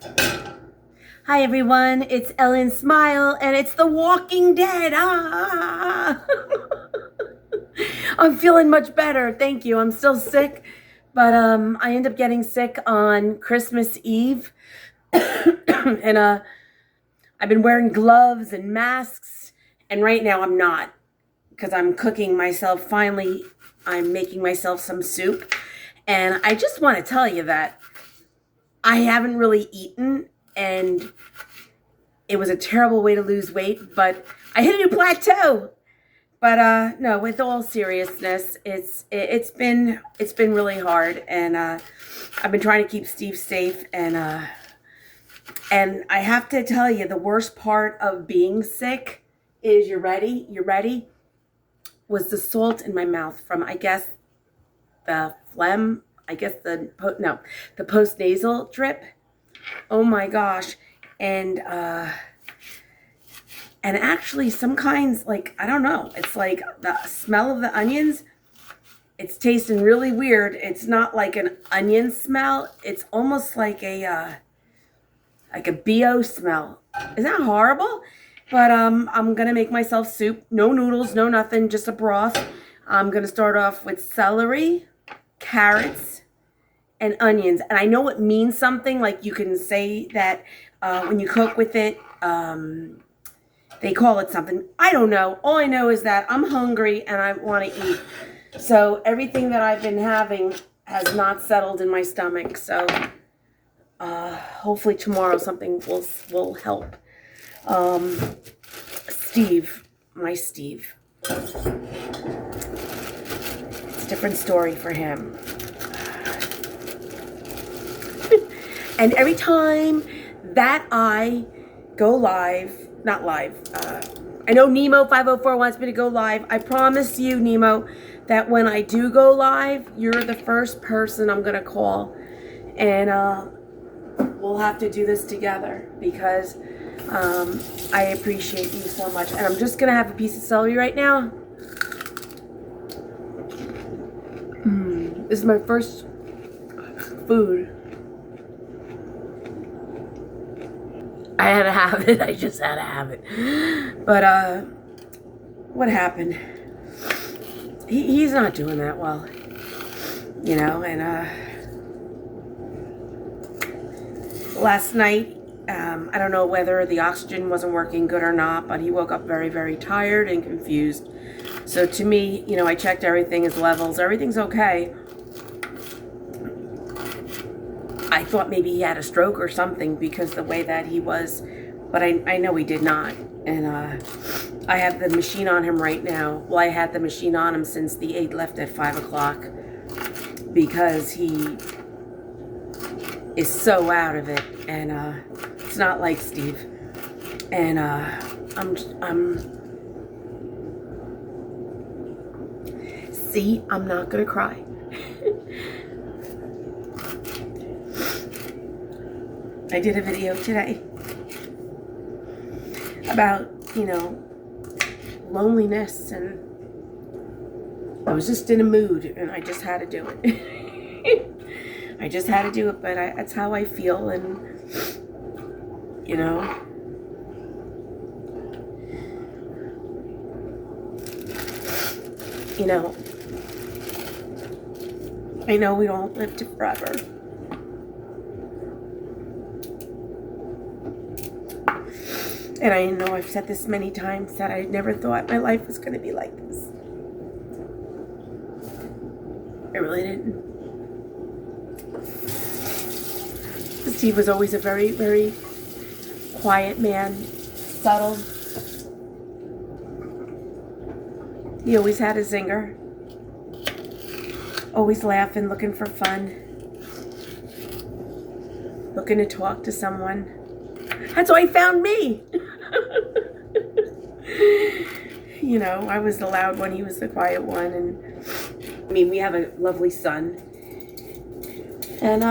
Hi everyone, it's EllenSmile and it's The Walking Dead. I'm feeling much better, thank you. I'm still sick, but I end up getting sick on Christmas Eve. and I've been wearing gloves and masks, and right now I'm not, because I'm cooking myself. Finally, I'm making myself some soup, and I just want to tell you that I haven't really eaten, and it was a terrible way to lose weight, but I hit a new plateau. But no, with all seriousness, it's been really hard, and I've been trying to keep Steve safe, and I have to tell you, the worst part of being sick is, you ready, was the salt in my mouth from, I guess, the phlegm, I guess the post nasal drip. Oh my gosh. And actually some kinds, like, I don't know, it's like the smell of the onions, it's tasting really weird. It's not like an onion smell. It's almost like a BO smell. Isn't that horrible? But I'm gonna make myself soup. No noodles, no nothing, just a broth. I'm gonna start off with celery, carrots, and onions. And I know it means something, like you can say that when you cook with it, they call it something. I don't know. All I know is that I'm hungry and I want to eat. So everything that I've been having has not settled in my stomach. So hopefully tomorrow something will help. Steve, my Steve. It's a different story for him. And every time that I go live, not live, I know Nemo 504 wants me to go live. I promise you, Nemo, that when I do go live, you're the first person I'm gonna call, and we'll have to do this together, because I appreciate you so much. And I'm just gonna have a piece of celery right now. This is my first food. I had to have it. I just had to have it. But what happened? He's not doing that well, you know. And last night, I don't know whether the oxygen wasn't working good or not, but he woke up very, very tired and confused. So to me, you know, I checked everything, his levels, everything's okay. I thought maybe he had a stroke or something, because the way that he was, but I know he did not. And I have the machine on him right now. Well, I had the machine on him since the aide left at 5 o'clock, because he is so out of it, and it's not like Steve. And see, I'm not gonna cry. I did a video today about, you know, loneliness, and I was just in a mood, and I just had to do it. I just had to do it, but that's how I feel. And you know, I know we don't live to forever. And I know I've said this many times, that I never thought my life was going to be like this. I really didn't. Steve was always a very, very quiet man, subtle. He always had a zinger. Always laughing, looking for fun. Looking to talk to someone. That's why he found me. You know, I was the loud one, he was the quiet one. And I mean, we have a lovely son. And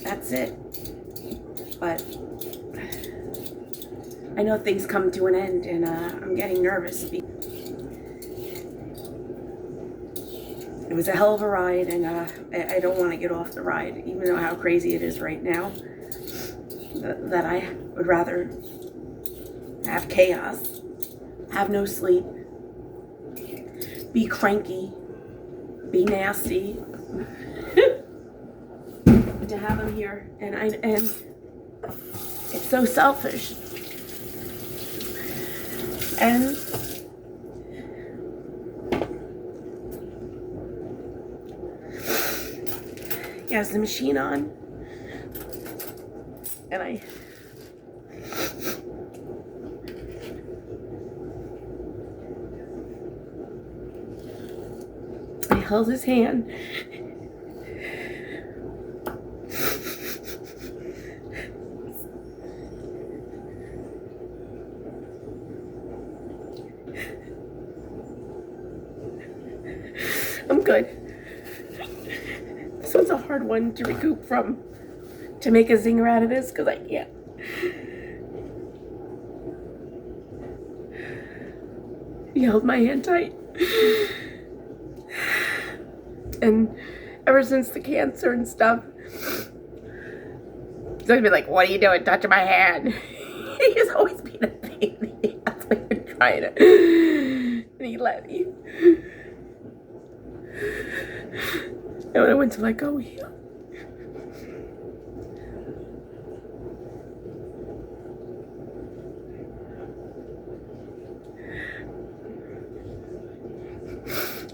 that's it. But I know things come to an end, and I'm getting nervous. And was a hell of a ride, and I don't want to get off the ride, even though how crazy it is right now, that I would rather have chaos, have no sleep, be cranky, be nasty, to have him here, and it's so selfish. And he has the machine on, and I held his hand. I'm good. This one's a hard one to recoup from, to make a zinger out of this, because I can't. He held my hand tight. And ever since the cancer and stuff, he's always been like, "What are you doing touching my hand?" He's always been a pain in the ass when you're trying to. And he let me. And when I went to let go, he...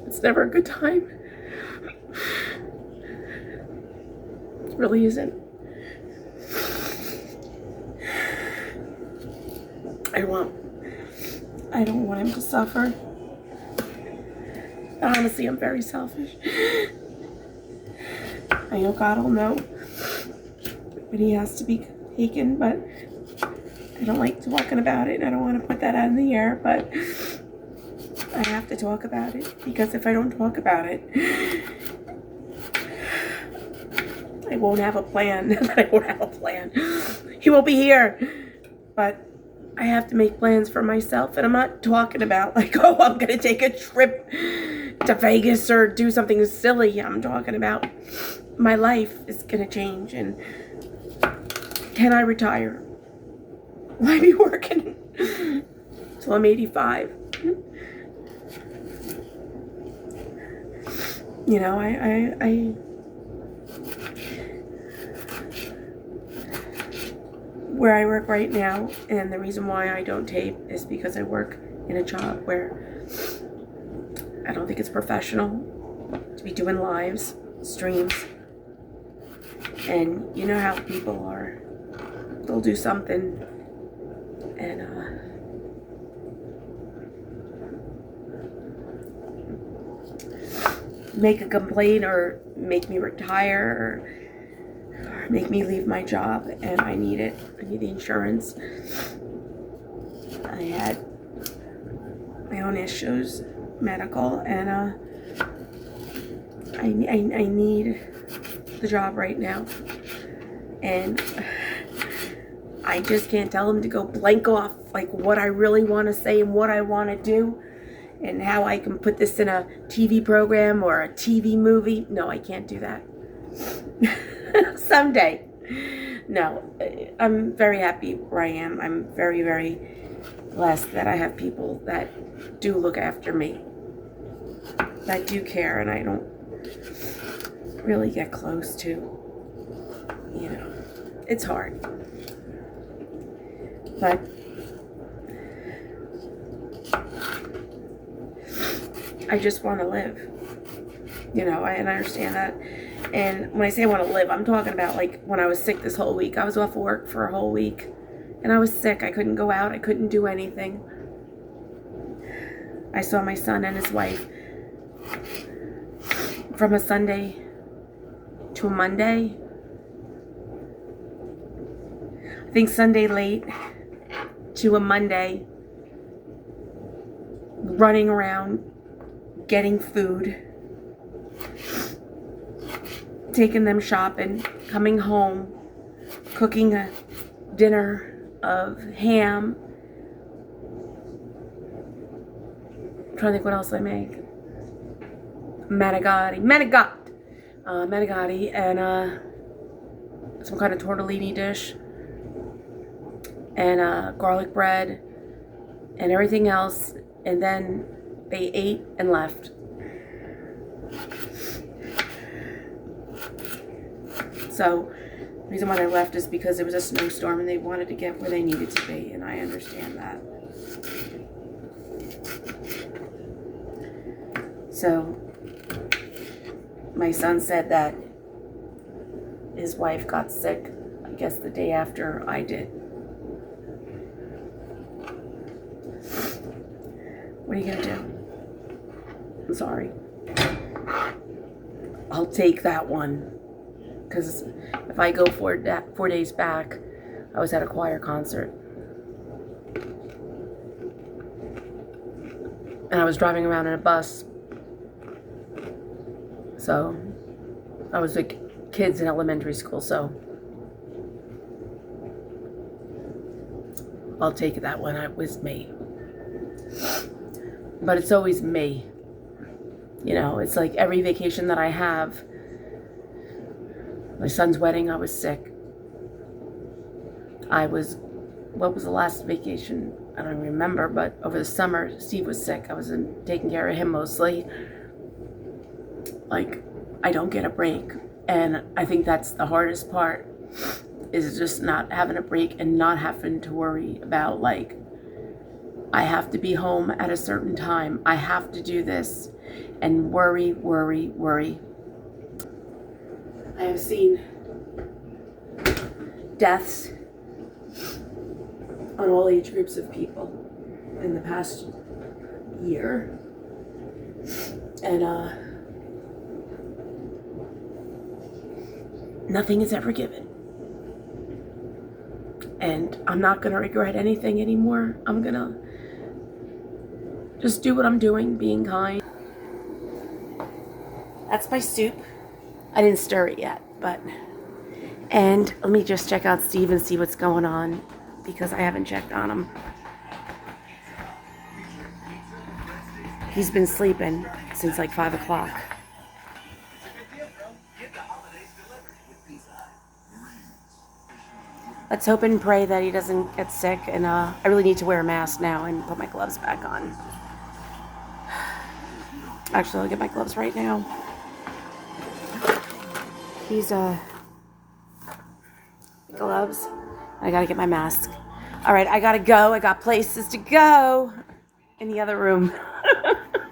It's never a good time. It really isn't. I don't want him to suffer. Honestly, I'm very selfish. I know God will know when he has to be taken, but I don't like talking about it. I don't want to put that out in the air, but I have to talk about it, because if I don't talk about it, I won't have a plan. I won't have a plan. He won't be here, but I have to make plans for myself. And I'm not talking about like, oh, I'm going to take a trip to Vegas or do something silly. I'm talking about my life is going to change. And can I retire? Will I be working till I'm 85? You know, where I work right now, and the reason why I don't tape is because I work in a job where I don't think it's professional to be doing lives, streams. And you know how people are. They'll do something and make a complaint or make me retire or make me leave my job, and I need it. I need the insurance. I had my own issues, medical, and I need the job right now. And I just can't tell them to go blank off like what I really want to say and what I want to do and how I can put this in a TV program or a TV movie. No, I can't do that. Someday. No, I'm very happy where I am. I'm very, very blessed that I have people that do look after me, that do care, and I don't really get close to, you know, it's hard. But I just want to live, you know, and I understand that. And when I say I want to live, I'm talking about like when I was sick this whole week. I was off of work for a whole week, and I was sick. I couldn't go out. I couldn't do anything. I saw my son and his wife from a Sunday to a Monday. I think Sunday late to a Monday, running around, getting food, taking them shopping, coming home, cooking a dinner of ham. I'm trying to think what else I make. manicotti, and some kind of tortellini dish, and garlic bread, and everything else, and then they ate and left. So the reason why they left is because it was a snowstorm and they wanted to get where they needed to be, and I understand that. So my son said that his wife got sick, I guess the day after I did. What are you gonna do? I'm sorry. I'll take that one. Because if I go 4 days back, I was at a choir concert. And I was driving around in a bus. So I was like kids in elementary school, so I'll take that one. It was me. But it's always me. You know, it's like every vacation that I have. My son's wedding, I was sick. What was the last vacation? I don't even remember, but over the summer, Steve was sick. I was taking care of him mostly. Like, I don't get a break. And I think that's the hardest part, is just not having a break and not having to worry about, like, I have to be home at a certain time. I have to do this. And worry. I have seen deaths on all age groups of people in the past year. And nothing is ever given. And I'm not going to regret anything anymore. I'm going to just do what I'm doing, being kind. That's my soup. I didn't stir it yet, but... And let me just check out Steve and see what's going on, because I haven't checked on him. He's been sleeping since like 5 o'clock. Let's hope and pray that he doesn't get sick, and I really need to wear a mask now and put my gloves back on. Actually, I'll get my gloves right now. These gloves. I gotta get my mask. All right, I gotta go. I got places to go in the other room.